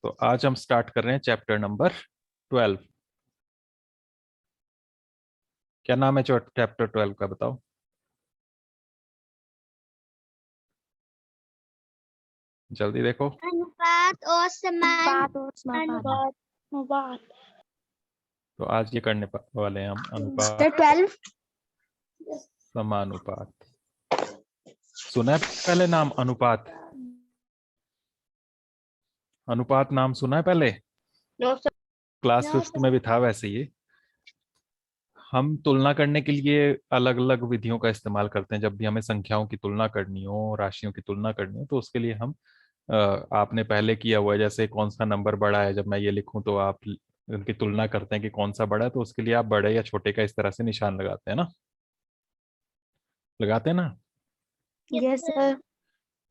तो आज हम स्टार्ट कर रहे हैं चैप्टर नंबर 12। क्या नाम है चैप्टर 12 का, बताओ। जल्दी देखो। अनुपात और अनुपात और अनुपात अनुपात तो आज ये करने वाले हैं हम अनुपात, 12। समानुपात। सुना है पहले नाम अनुपात? अनुपात नाम सुना है पहले? क्लास 5th में भी था वैसे। ये हम तुलना करने के लिए अलग अलग विधियों का इस्तेमाल करते हैं। जब भी हमें संख्याओं की तुलना करनी हो, राशियों की तुलना करनी हो, तो उसके लिए हम आपने पहले किया हुआ है। जैसे कौन सा नंबर बड़ा है, जब मैं ये लिखूं तो आप उनकी तुलना करते हैं कि कौन सा बड़ा है, तो उसके लिए आप बड़े या छोटे का इस तरह से निशान लगाते हैं ना, लगाते हैं ना। Yes sir.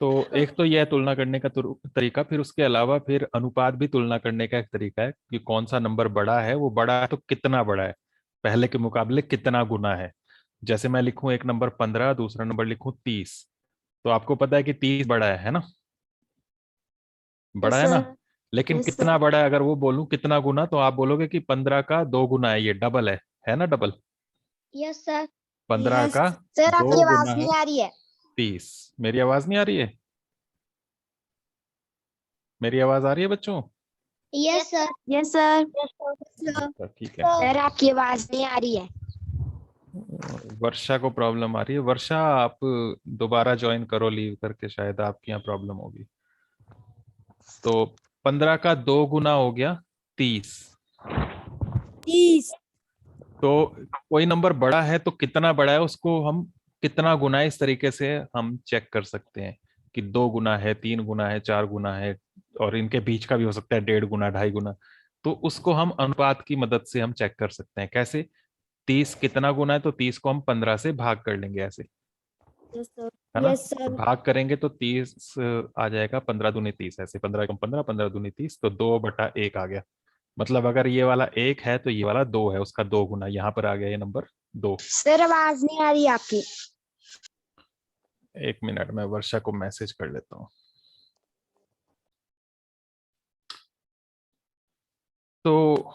तो एक तो यह तुलना करने का तरीका, फिर उसके अलावा फिर अनुपात भी तुलना करने का एक तरीका है कि कौन सा नंबर बड़ा है, वो बड़ा है तो कितना बड़ा है, पहले के मुकाबले कितना गुना है। जैसे मैं लिखूं एक नंबर 15, दूसरा नंबर लिखूं 30, तो आपको पता है कि 30 बड़ा है ना, बड़ा यस है ना। सर। लेकिन यस कितना सर। बड़ा है, अगर वो बोलूं कितना गुना, तो आप बोलोगे कि 15 का 2 गुना है, ये डबल है ना, डबल। यस सर 15 का सर 2 आपकी आवाज गुना है नहीं आ रही है। 30। मेरी आवाज नहीं आ रही है? मेरी आवाज आ रही है बच्चों? Yes sir yes sir. अच्छा, ठीक है। सर आपकी आवाज नहीं आ रही है। वर्षा को प्रॉब्लम आ रही है। वर्षा, आप दोबारा ज्वाइन करो लीव करके, शायद आपके यहाँ प्रॉब्लम होगी। तो 15 का 2 गुना हो गया 30। 30। तो कोई नंबर बड़ा है तो कितना बड़ा है, उसको हम कितना गुना है, इस तरीके से हम चेक कर सकते हैं कि 2 गुना है, 3 गुना है, 4 गुना है, और इनके बीच का भी हो सकता है 1.5 गुना, 2.5 गुना। तो उसको हम अनुपात की मदद से हम चेक कर सकते हैं। कैसे? 30 कितना गुना है, तो 30 को हम 15 से भाग कर लेंगे ऐसे, यस सर। है ना। यस तो सर। भाग करेंगे तो 30 आ जाएगा, 15 दूनी 30, ऐसे 15 कम 15, 15 दूनी 30, तो 2/1 आ गया। मतलब अगर ये वाला 1 है तो ये वाला 2 है, उसका 2 गुना यहाँ पर आ गया ये नंबर 2। सर आवाज नहीं आ रही है आपकी। एक मिनट, मैं वर्षा को मैसेज कर लेता हूँ। तो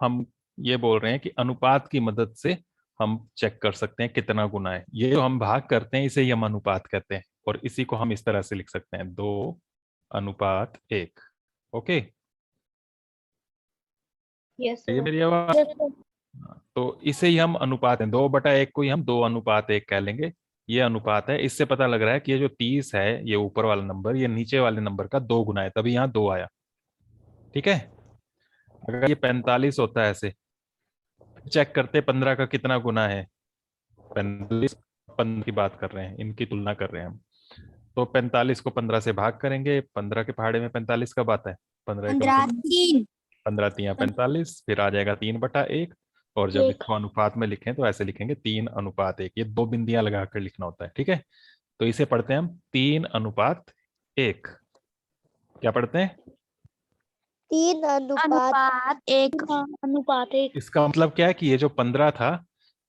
हम ये बोल रहे हैं कि अनुपात की मदद से हम चेक कर सकते हैं कितना गुना है। ये जो हम भाग करते हैं, इसे ही हम अनुपात कहते हैं, और इसी को हम इस तरह से लिख सकते हैं, 2/1। ओके, यस ये सर मेरी आवाज। तो इसे ही हम अनुपात है, 2/1 को ही हम 2/1 कह लेंगे। ये अनुपात है। इससे पता लग रहा है कि ये जो 30 है, ये ऊपर वाला नंबर, ये नीचे वाले नंबर का 2 गुना है, तभी यहाँ 2 आया। ठीक है। अगर ये 45 होता है ऐसे, चेक करते 15 का कितना गुना है। 45, 15 की बात कर रहे हैं, इनकी तुलना कर रहे हैं हम। तो 45 को 15 से भाग करेंगे, 15 के पहाड़े में 45 कब आता है? 15 एकम 3। 15 तिया 45, फिर आ जाएगा 3/1। और जब एक इसको अनुपात में लिखें तो ऐसे लिखेंगे 3/1। ये 2 बिंदियां लगाकर लिखना होता है, ठीक है। तो इसे पढ़ते हैं हम 3/1। क्या पढ़ते हैं? 3:1 अनुपात 1। अनुपात 1 इसका मतलब क्या है कि ये जो 15 था,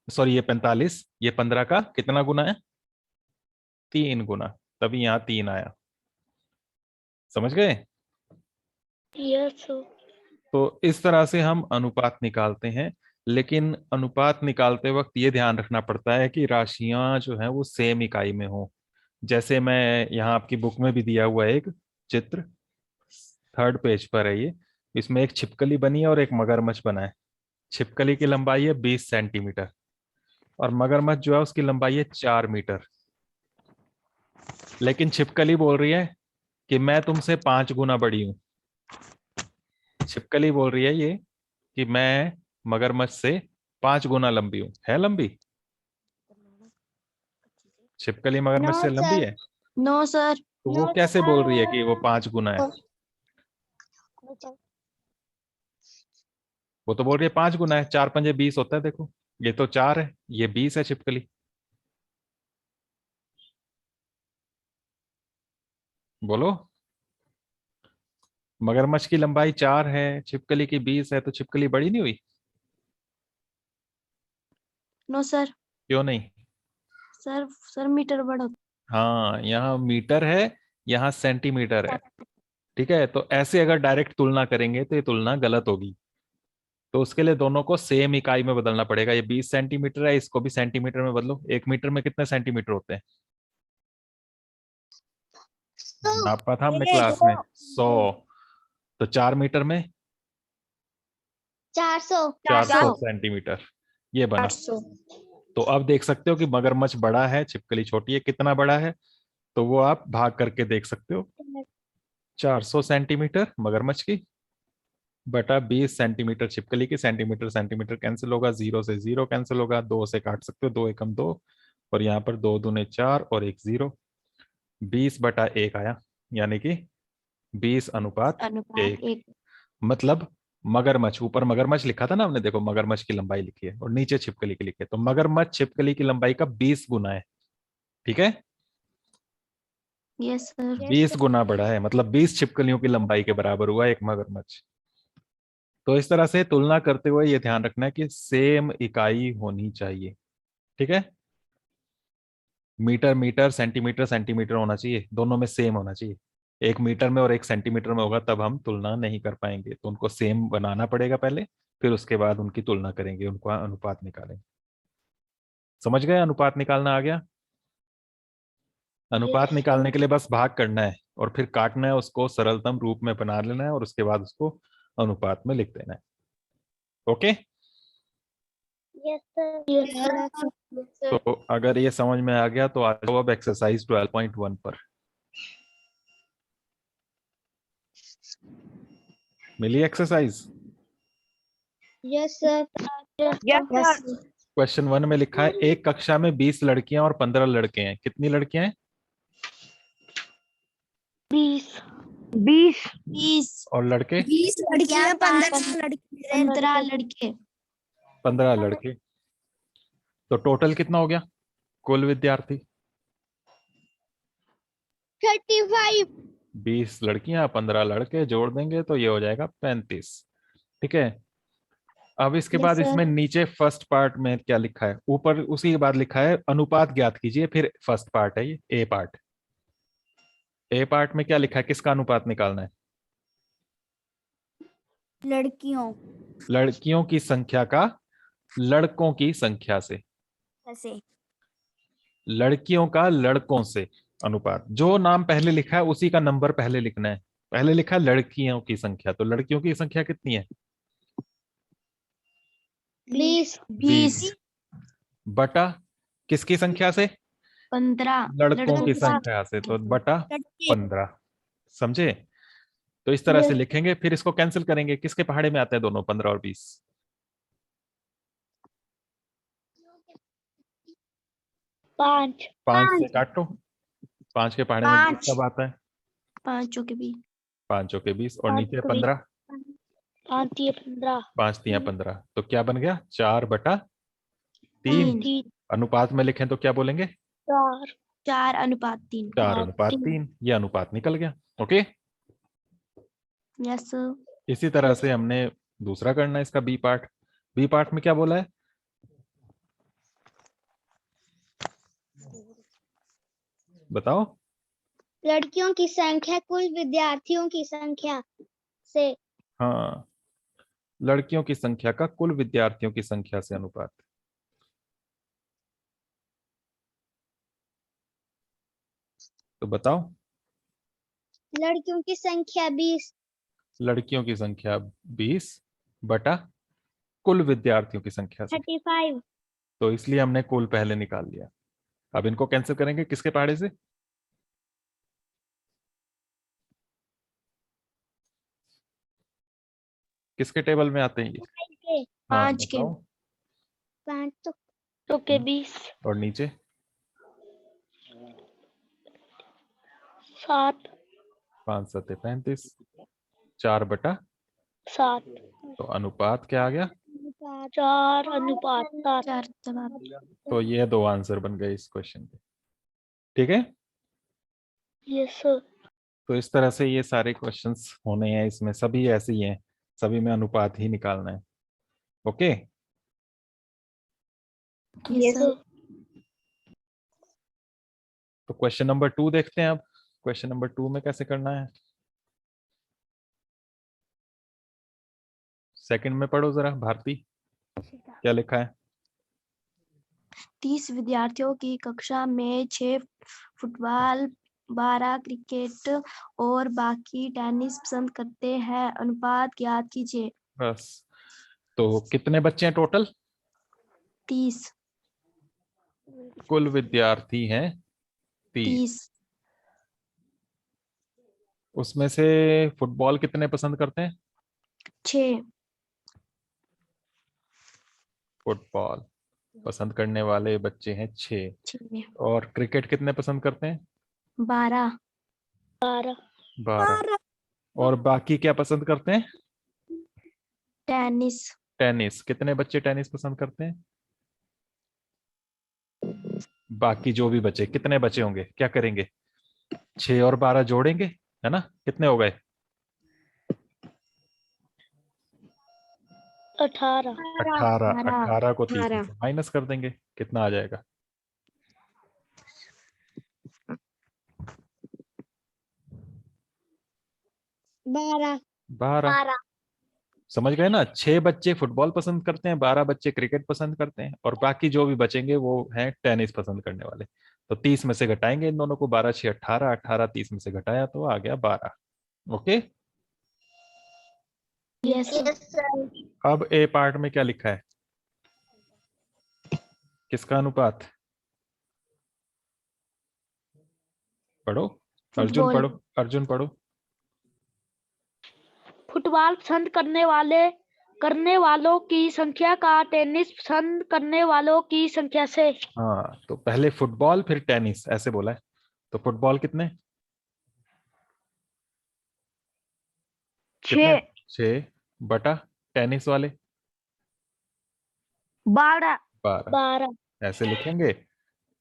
सॉरी ये 45, ये 15 का कितना गुना है? 3 गुना, तभी यहाँ 3 आया। समझ गए? यस सर तो इस तरह से हम अनुपात निकालते हैं। लेकिन अनुपात निकालते वक्त ये ध्यान रखना पड़ता है कि राशियां जो हैं वो सेम इकाई में हो। जैसे मैं यहाँ आपकी बुक में भी दिया हुआ है एक चित्र, 3rd पेज पर है ये। इसमें एक छिपकली बनी है और एक मगरमच्छ बना है। छिपकली की लंबाई है 20 सेंटीमीटर, और मगरमच्छ जो है उसकी लंबाई है 4 मीटर। लेकिन छिपकली बोल रही है कि मैं तुमसे 5 गुना बड़ी हूं। छिपकली बोल रही है ये कि मैं मगरमच्छ से 5 गुना लंबी हूं। है लंबी? छिपकली नो मगरमच्छ से लंबी सर है? No sir. तो वो नो कैसे बोल रही है कि वो 5 गुना है? सर वो तो बोल रही है 5 गुना है, 4×5 20 होता है, देखो ये तो 4 है, ये 20 है छिपकली। बोलो। मगरमच्छ की लंबाई 4 है, छिपकली की 20 है, तो छिपकली बड़ी नहीं हुई? No sir. क्यों नहीं? सर मीटर बड़ा। हाँ, यहाँ मीटर है, यहाँ सेंटीमीटर है। ठीक है, तो ऐसे अगर डायरेक्ट तुलना करेंगे तो ये तुलना गलत होगी। तो उसके लिए दोनों को सेम इकाई में बदलना पड़ेगा। ये 20 सेंटीमीटर है, इसको भी सेंटीमीटर में बदलो। 1 मीटर में कितने सेंटीमीटर होते हैं? नापा था हमने क्लास में 100। तो 4 मीटर में 400 400 सेंटीमीटर, ये बना। 800। तो अब देख सकते हो कि मगरमच्छ बड़ा है, छिपकली छोटी है। कितना बड़ा है तो वो आप भाग करके देख सकते हो। 400 सेंटीमीटर मगरमच्छ की बटा 20 सेंटीमीटर छिपकली की। सेंटीमीटर सेंटीमीटर कैंसिल होगा, 0 से 0 कैंसिल होगा, 2 से काट सकते हो, 2 एकम 2, और यहाँ पर 2 दूने 4 और 1 0। 20/1 आया, यानी कि 20:1। 1 मतलब मगरमच्छ, ऊपर मगरमच्छ लिखा था ना हमने, देखो मगरमच्छ की लंबाई लिखी है और नीचे छिपकली की लिखी है, तो मगरमच्छ छिपकली की लंबाई का 20 गुना है। ठीक है, यस सर। 20 गुना बड़ा है, मतलब 20 छिपकलियों की लंबाई के बराबर हुआ एक मगरमच्छ। तो इस तरह से तुलना करते हुए ये ध्यान रखना है कि सेम इकाई होनी चाहिए। ठीक है, मीटर मीटर, सेंटीमीटर सेंटीमीटर होना चाहिए, दोनों में सेम होना चाहिए। 1 मीटर में और 1 सेंटीमीटर में होगा तब हम तुलना नहीं कर पाएंगे, तो उनको सेम बनाना पड़ेगा पहले, फिर उसके बाद उनकी तुलना करेंगे, उनको अनुपात निकालेंगे। समझ गए? अनुपात निकालना आ गया। अनुपात निकालने के लिए बस भाग करना है और फिर काटना है, उसको सरलतम रूप में बना लेना है और उसके बाद उसको अनुपात में लिख देना है। Okay, yes sir. तो अगर ये समझ में आ गया तो आ जाओ अब एक्सरसाइज 12.1 पर। मिली एक्सरसाइज? Yes sir. क्वेश्चन 1 में लिखा है एक कक्षा में 20 लड़कियां और 15 लड़के हैं। कितनी लड़कियां हैं? 20 20 और लड़के? 20 लड़कियां 15 लड़के 15 लड़के 15 लड़के। तो टोटल कितना हो गया कुल विद्यार्थी? 35 20 लड़कियां 15 लड़के जोड़ देंगे तो ये हो जाएगा 35। ठीक है, अब इसके यस बाद सर। इसमें नीचे फर्स्ट पार्ट में क्या लिखा है? ऊपर उसी के बाद लिखा है अनुपात ज्ञात कीजिए, फिर फर्स्ट पार्ट है ये ए पार्ट। ए पार्ट में क्या लिखा है, किसका अनुपात निकालना है? लड़कियों लड़कियों की संख्या का लड़कों की संख्या से। ऐसे लड़कियों का लड़कों से अनुपात, जो नाम पहले लिखा है उसी का नंबर पहले लिखना है। पहले लिखा है लड़कियों की संख्या, तो लड़कियों की संख्या कितनी है? 20 20 बटा किसकी संख्या से? 15 लड़कों की लड़कों संख्या से, तो बटा लड़के 15। समझे? तो इस तरह से लिखेंगे, फिर इसको कैंसिल करेंगे। किसके पहाड़े में आते हैं दोनों, 15 और 20? 5 5 से काटो, 5 के पहाड़े में 20 कब आता है? 5 के भी 5 के 20 और 5 नीचे कभी 15। 5 ये 15 5 तिया 15, तो क्या बन गया? 4/3। 3 अनुपात में लिखें तो क्या बोलेंगे? 4 4:3 4/3। ये अनुपात निकल गया। Okay, yes sir. इसी तरह से हमने दूसरा करना है इसका बी पार्ट। बी पार्ट में क्या बोला है बताओ? लड़कियों की संख्या कुल विद्यार्थियों की संख्या से। हाँ, लड़कियों की संख्या का कुल विद्यार्थियों की संख्या से अनुपात। तो बताओ। लड़कियों की संख्या 20 लड़कियों की संख्या 20 बटा कुल विद्यार्थियों की संख्या से, 35 तो इसलिए हमने कुल पहले निकाल लिया। अब इनको कैंसिल करेंगे किसके पहाड़े से? किसके टेबल में आते हैं ये? के हाँ 5 के बताओ। 5 तो के 20 और नीचे 7 5 7 35, 4/7। 7 तो अनुपात क्या आ गया? 4:7 4 जवाब तो ये दो आंसर बन गए इस क्वेश्चन के। ठीक है, यस सर। तो इस तरह से ये सारे क्वेश्चंस होने हैं, इसमें सभी ऐसे ही हैं, सभी में अनुपात ही निकालना है। Okay, yes sir. तो क्वेश्चन नंबर 2 देखते हैं अब। क्वेश्चन नंबर 2 में कैसे करना है? सेकंड में पढ़ो जरा भारती, क्या लिखा है? 30 विद्यार्थियों की कक्षा में 6 फुटबॉल, 12 क्रिकेट और बाकी टेनिस पसंद करते हैं। अनुपात ज्ञात कीजिए। बस। तो कितने बच्चे हैं टोटल? 30। कुल विद्यार्थी हैं 30। 30। उसमें से फुटबॉल कितने पसंद करते हैं? 6। फुटबॉल पसंद करने वाले बच्चे हैं 6। 6। और क्रिकेट कितने पसंद करते हैं? 12। 12। और बाकी क्या पसंद करते हैं? टेनिस। टेनिस। कितने बच्चे टेनिस पसंद करते हैं? बाकी जो भी बचे, कितने बचे होंगे, क्या करेंगे? 6 और 12 जोड़ेंगे, है ना? कितने हो गए? 18। 18। 18 को 30 में 18। से माइनस कर देंगे, कितना आ जाएगा? 12। 12। समझ गए ना? 6 बच्चे फुटबॉल पसंद करते हैं, 12 बच्चे क्रिकेट पसंद करते हैं, और बाकी जो भी बचेंगे वो हैं टेनिस पसंद करने वाले। तो 30 में से घटाएंगे इन दोनों को, 12 6 18, 18 30 में से घटाया तो आ गया 12। ओके। यस। अब ए पार्ट में क्या लिखा है? किसका अनुपात? पढ़ो अर्जुन, फुटबॉल। पढ़ो अर्जुन, पढ़ो। फुटबॉल पसंद करने वालों की संख्या का टेनिस पसंद करने वालों की संख्या से। हाँ, तो पहले फुटबॉल फिर टेनिस ऐसे बोला है। तो फुटबॉल कितने? 6। 6 बटा टेनिस वाले 12। 12। ऐसे लिखेंगे।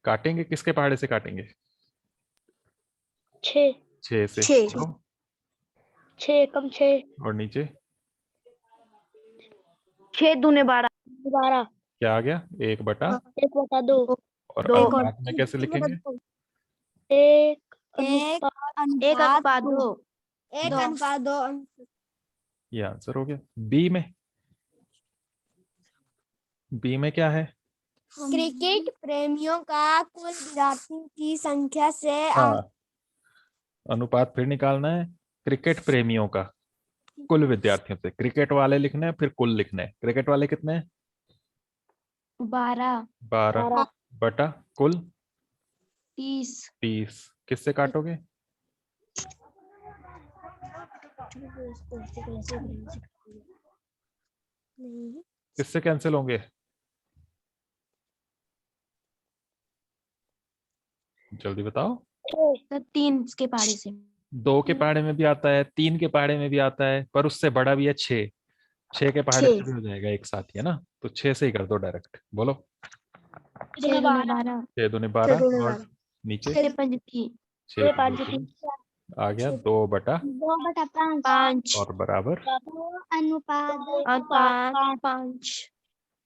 काटेंगे, किसके पहाड़े से काटेंगे? 6। 6 से। 6। और 6 कम 6। और नीचे 6 दूने 12। 12। क्या आ गया? 1 बटा। 1/2। और दो। अनुपात में कैसे लिखेंगे? 1 एक अनुपात 2। 1:2। ये आंसर हो गया। बी में, बी में क्या है? क्रिकेट प्रेमियों का कुल विद्यार्थियों की संख्या से हाँ, अनुपात फिर निकालना है। क्रिकेट प्रेमियों का कुल विद्यार्थियों से क्रिकेट वाले लिखने हैं, फिर कुल लिखने हैं। क्रिकेट वाले कितने हैं? 12। 12 बटा कुल 30। 30। किससे काटोगे? किससे कैंसिल होंगे? जल्दी बताओ। तो 3 के पहाड़े से। 2 के पहाड़े में भी आता है, 3 के पहाड़े में भी आता है, पर उससे बड़ा भी है 6। 6 के पहाड़े से 6। भी हो जाएगा एक साथ ही, है ना? तो 6 से ही कर दो डायरेक्ट। बोलो। 6 दूने 12। 6 दूनी 12 और नीचे 6 पंजे 30। 6 आ गया 2 बटा 2/5। 5। और बराबर। अनुपात 5।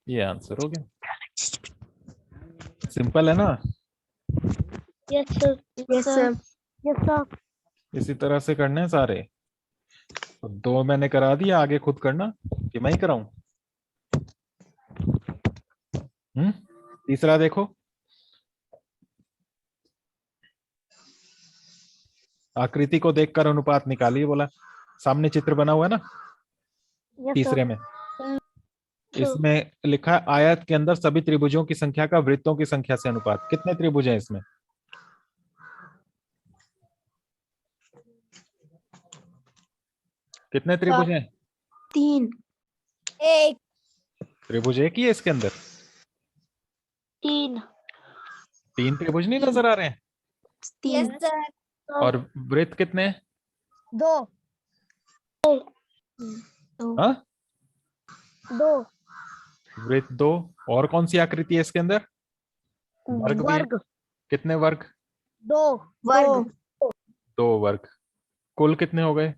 ये आंसर हो गया। सिंपल है ना? Yes sir. Yes sir. Yes sir. इसी तरह से करने हैं सारे। तो 2 मैंने करा दिया, आगे खुद करना कि मैं ही कराऊं? तीसरा देखो। आकृति को देखकर अनुपात निकालिए बोला। सामने चित्र बना हुआ है ना तीसरे में? इसमें लिखा है आयत के अंदर सभी त्रिभुजों की संख्या का वृत्तों की संख्या से अनुपात। कितने त्रिभुज हैं इसमें? कितने त्रिभुज हैं? 3। 1। त्रिभुज एक ही है इसके अंदर? 3। 3 त्रिभुज नहीं नजर आ रहे हैं? 3। और वृत्त कितने हैं? 2। हाँ, 2। वृत्त 2। और कौन सी आकृति है इसके अंदर? वर्ग भी है। कितने वर्ग? 2 वर्ग। 2 वर्ग। कुल कितने हो गए?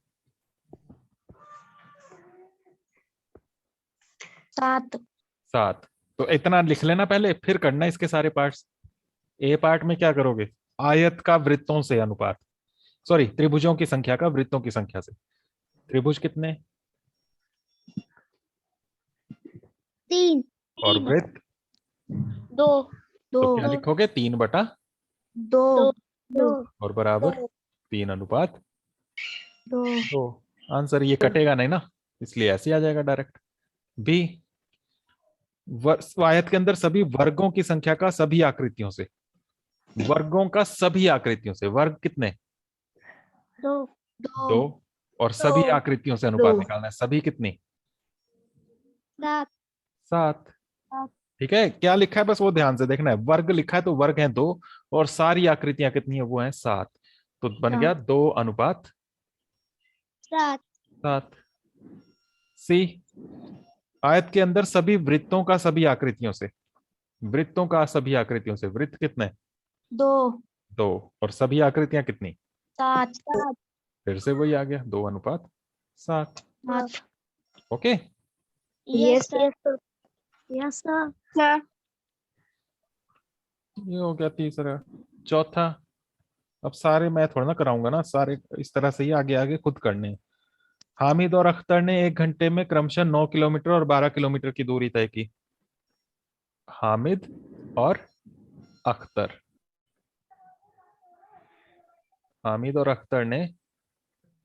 7। 7। तो इतना लिख लेना पहले, फिर करना इसके सारे पार्ट्स। ए पार्ट में क्या करोगे? आयत का वृत्तों से अनुपात, सॉरी त्रिभुजों की संख्या का वृत्तों की संख्या से। त्रिभुज कितने? 3 और तीन। वृत्त 2 तो 2 क्या लिखोगे? 3/2 2 2 और बराबर 3:2। 2 आंसर ये कटेगा नहीं ना, इसलिए ऐसे ही आ जाएगा डायरेक्ट। बी, आयत के अंदर सभी वर्गों की संख्या का सभी आकृतियों से, वर्गों का सभी आकृतियों से, वर्ग कितने? 2 2। और सभी आकृतियों से अनुपात निकालना है, सभी कितनी? 7 7। ठीक है, क्या लिखा है बस वो ध्यान से देखना है। वर्ग लिखा है तो वर्ग है 2 और सारी आकृतियां कितनी है? वो है 7। तो बन गया 2:7। 7 सी, आयत के अंदर सभी वृत्तों का सभी आकृतियों से, वृत्तों का सभी आकृतियों से, वृत्त कितने? 2 2 और सभी आकृतियां कितनी? 7 फिर से वही आ गया, 2:7। 7 okay, yes sir yes sir ये हो गया तीसरा। चौथा, अब सारे मैं थोड़ा ना कराऊंगा ना, सारे इस तरह से ही आगे आगे खुद करने हैं। हामिद और अख्तर ने 1 घंटे में क्रमशः 9 किलोमीटर और 12 किलोमीटर की दूरी तय की। हामिद और अख्तर, हामिद और अख्तर ने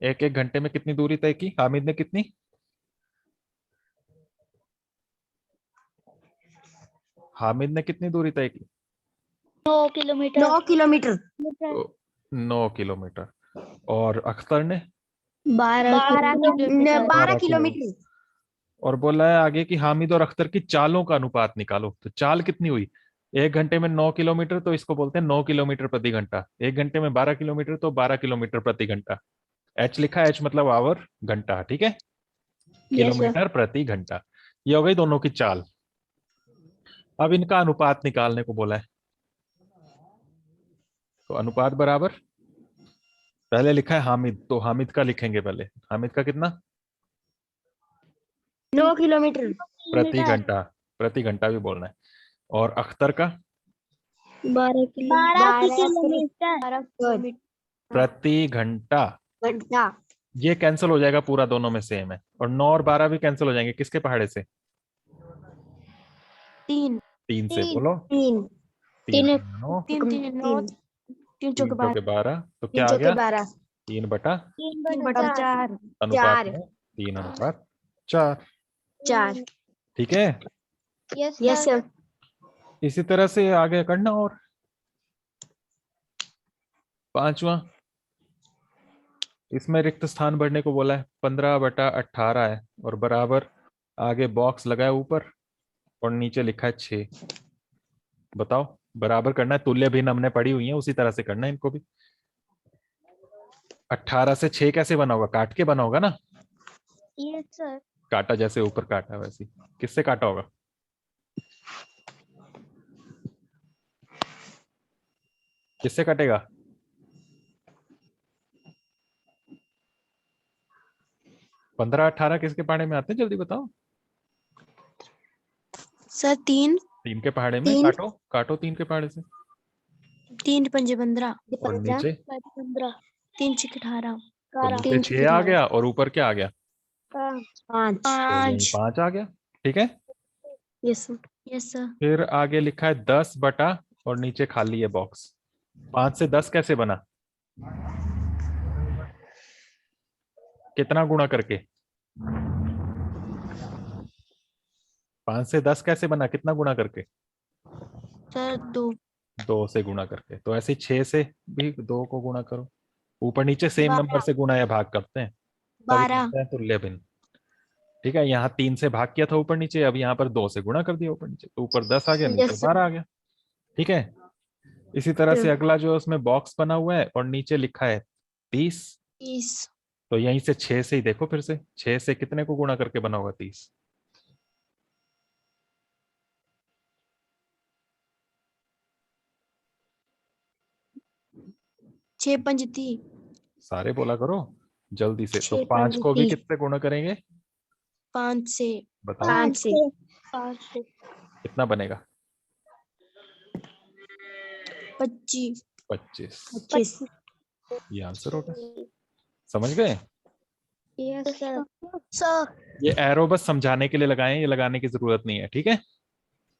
1-1 घंटे में कितनी दूरी तय की? हामिद ने कितनी? हामिद ने कितनी दूरी तय की? 9 किलोमीटर 9 किलोमीटर 9 किलोमीटर। और अख्तर ने 12 किलोमीटर 12 किलोमीटर और बोला है आगे कि हामिद और अख्तर की चालों का अनुपात निकालो। तो चाल कितनी हुई? 1 घंटे में 9 किलोमीटर तो इसको बोलते हैं 9 किलोमीटर प्रति घंटा। 1 घंटे में 12 किलोमीटर तो 12 किलोमीटर प्रति घंटा। एच लिखा है, एच मतलब आवर, घंटा, ठीक है, किलोमीटर प्रति घंटा। ये हो गई दोनों की चाल। अब इनका अनुपात निकालने को बोला है। तो अनुपात बराबर, पहले लिखा है हामिद, तो हामिद का लिखेंगे पहले। हामिद का कितना? 9 किलोमीटर प्रति घंटा, प्रति घंटा भी बोलना है। और अख्तर का 12 किलोमीटर प्रति घंटा। घंटा ये कैंसिल हो जाएगा, पूरा दोनों में सेम है। और 9 और 12 भी कैंसिल हो जाएंगे, किसके पहाड़े से? 3 3 से, बोलो 3 3 3 9, 3 9 3 3 चौके चौके 12, तो क्या 3 आ चौके गया? 12 3/4 4 अनुपात में 3:4। 4 ठीक है, यस यस सर इसी तरह से आगे करना। और पांचवा, इसमें रिक्त स्थान भरने को बोला है। 15/18 है और बराबर, आगे बॉक्स लगा है ऊपर और नीचे लिखा है 6। बताओ, बराबर करना है, तुल्य भिन्न हमने पढ़ी हुई है, उसी तरह से करना है इनको भी। 18 से 6 कैसे बना होगा? काट के बना होगा ना, यस सर काटा जैसे ऊपर काटा है वैसे ही। किससे काटा होगा? किससे कटेगा? पंद्रह 18 किसके पहाड़े में आते हैं, जल्दी बताओ। सर 3 3 के पहाड़े में काटो, काटो 3 के पहाड़े से। 3 पंजे 15 और नीचे 15 3 6 18 तो नीचे 6 आ गया और ऊपर क्या आ गया? 5 तो यही 5 आ गया। ठीक है, यस सर फिर आगे लिखा है 10/ और नीचे खाली है बॉक्स। 5 से 10 कैसे बना? कितना गुणा करके? 5 से 10 कैसे बना, कितना गुणा करके? सर 2 2 से गुणा करके। तो ऐसे 6 से भी 2 को गुणा करो, ऊपर नीचे सेम नंबर से गुणा या भाग करते हैं, तभी 12 बनता है तुल्य भिन्न। ठीक है, यहाँ 3 से भाग किया था ऊपर नीचे, अब यहाँ पर 2 से गुणा कर दिया ऊपर नीचे, तो ऊपर 10 आ गया, नीचे Yes, 12 आ गया। ठीक है, इसी तरह से अगला जो है उसमें बॉक्स बना हुआ है और नीचे लिखा है 30। 30 तो यहीं से 6 से ही देखो, फिर से 6 से कितने को गुणा करके बना होगा 30? 6 पंजे 30 सारे बोला करो जल्दी से। तो 6 5 पंजे को भी 30 कितने गुणा करेंगे? 5 से बताओ 5 से कितना बनेगा? 25 25। 25 ये आंसर होगा, समझ गए? Yes sir. सर। ये एरो बस समझाने के लिए लगाए हैं, ये लगाने की जरूरत नहीं है, ठीक है।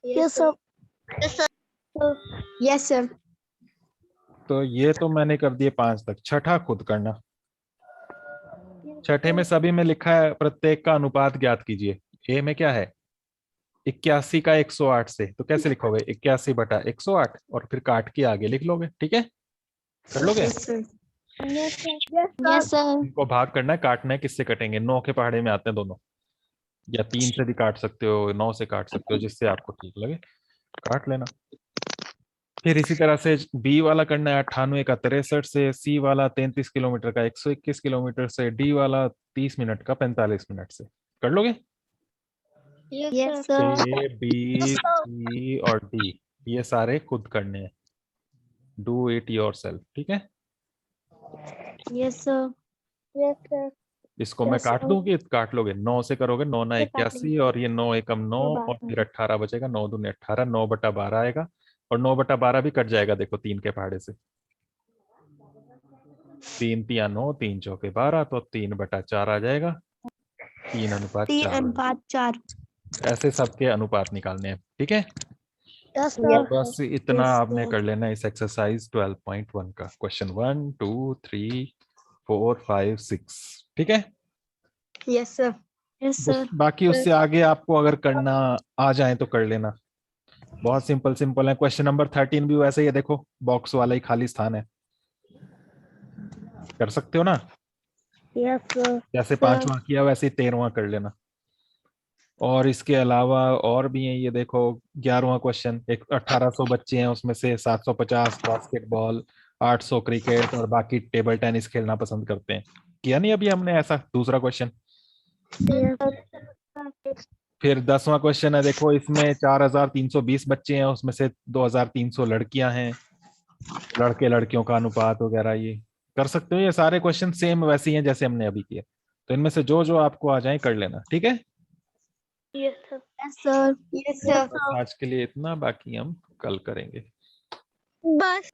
Yes sir. Yes sir. तो ये तो मैंने कर दिए 5 तक। छठा खुद करना। छठे में सभी में लिखा है प्रत्येक का अनुपात ज्ञात कीजिए। ए में क्या है, 81 का 108 से, तो कैसे लिखोगे 81 बटा 108 और फिर काट के आगे लिख लोगे, ठीक है। कर लोगे। Yes sir. Yes sir. इनको भाग करना है, काटना है, किससे कटेंगे, 9 के पहाड़े में आते हैं दोनों, या 3 से भी काट सकते हो, 9 से काट सकते हो, जिससे आपको ठीक लगे काट लेना। फिर इसी तरह से बी वाला करना है 98 का 63 से, सी वाला 33 किलोमीटर का 121 किलोमीटर से, डी वाला 30 मिनट का 45 मिनट से। कर लोगे। Yes sir. A B C और डी ये सारे खुद करने हैं, डू इट योरसेल्फ, ठीक है। Yes sir. इसको मैं काट दूं कि काट लोगे, 9 से करोगे, 9 ना 81 और ये 9 एकम 9 और फिर 18 बचेगा, 9 दूनी 18, 9 बटा 12 आएगा और 9 बटा 12 भी कट जाएगा, देखो 3 के पहाड़े से, 3 तिया 9, 3 चौके 12, तो 3 बटा 4 आ जाएगा, 3 अनुपात 3 4। अनुपात 4। ऐसे सबके अनुपात निकालने हैं, ठीक है। Yes sir. बस इतना Yes, आपने sir. कर लेना इस एक्सरसाइज 12.1 का क्वेश्चन 1 2 3 4 5 6, ठीक है। Yes sir. Yes sir. बाकी उससे आगे आपको अगर करना आ जाए तो कर लेना, बहुत सिंपल सिंपल है। क्वेश्चन नंबर 13 भी वैसे ही है, देखो बॉक्स वाला ही खाली स्थान है, कर सकते हो ना। Yes sir. जैसे 5वां किया वैसे ही 13वां कर लेना। और इसके अलावा और भी है, ये देखो 11वां क्वेश्चन, एक 1800 बच्चे हैं, उसमें से 750 बास्केटबॉल, 800 क्रिकेट और बाकी टेबल टेनिस खेलना पसंद करते हैं। किया नहीं अभी हमने ऐसा दूसरा क्वेश्चन। फिर 10वां क्वेश्चन है, देखो इसमें 4320 बच्चे हैं, उसमें से 2300 लड़कियां हैं, लड़के लड़कियों का अनुपात वगैरह ये कर सकते हो। ये सारे क्वेश्चन सेम वैसे ही हैं जैसे हमने अभी किए, तो इनमें से जो जो आपको आ जाए कर लेना, ठीक है। Yes sir. Yes sir. बस आज के लिए इतना, बाकी हम कल करेंगे। बस।